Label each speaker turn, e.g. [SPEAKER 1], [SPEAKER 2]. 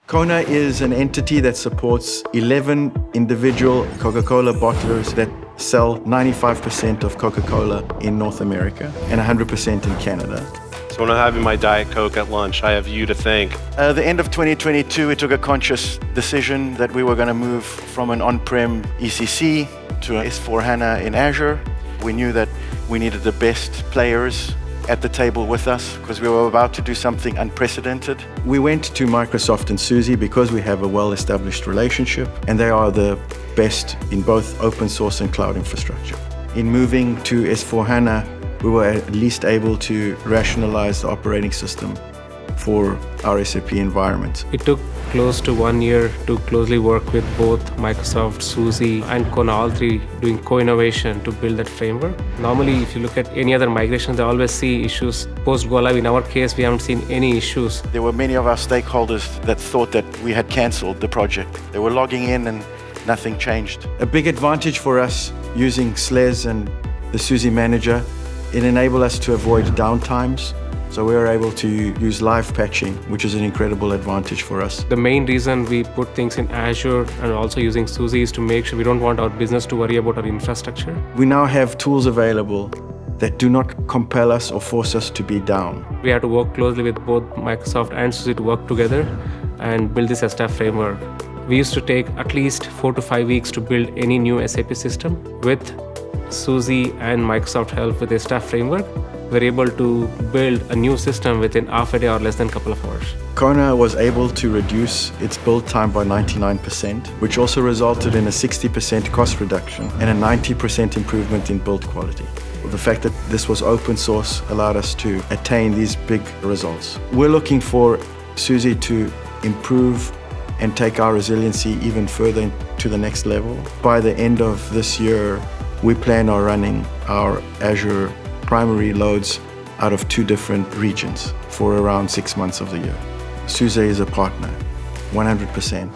[SPEAKER 1] CONA is an entity that supports 11 individual Coca-Cola bottlers that sell 95% of Coca-Cola in North America and 100% in Canada.
[SPEAKER 2] So when I'm having my Diet Coke at lunch, I have you to thank.
[SPEAKER 1] At the end of 2022, we took a conscious decision that we were going to move from an on-prem ECC to S/4HANA in Azure. We knew that we needed the best players at the table with us because we were about to do something unprecedented. We went to Microsoft and SUSE because we have a well-established relationship, and they are the best in both open source and cloud infrastructure. In moving to S/4HANA, we were at least able to rationalize the operating system for our SAP environment.
[SPEAKER 3] It took close to 1 year to closely work with both Microsoft, SUSE, and CONA, all three doing co-innovation to build that framework. Normally, if you look at any other migration, they always see issues post-go-live. In our case, we haven't seen any issues.
[SPEAKER 1] There were many of our stakeholders that thought that we had cancelled the project. They were logging in and nothing changed. A big advantage for us using SLES and the SUSE Manager, it enabled us to avoid downtimes. So we were able to use live patching, which is an incredible advantage for us.
[SPEAKER 3] The main reason we put things in Azure and also using SUSE is to make sure we don't want our business to worry about our infrastructure.
[SPEAKER 1] We now have tools available that do not compel us or force us to be down.
[SPEAKER 3] We had to work closely with both Microsoft and SUSE to work together and build this STAF framework. We used to take at least 4 to 5 weeks to build any new SAP system. With SUSE and Microsoft help with the STAF framework, we're able to build a new system within half a day or less than a couple of hours.
[SPEAKER 1] CONA was able to reduce its build time by 99%, which also resulted in a 60% cost reduction and a 90% improvement in build quality. The fact that this was open source allowed us to attain these big results. We're looking for SUSE to improve and take our resiliency even further to the next level. By the end of this year, we plan on running our Azure primary loads out of 2 different regions for around 6 months of the year. SUSE is a partner, 100%.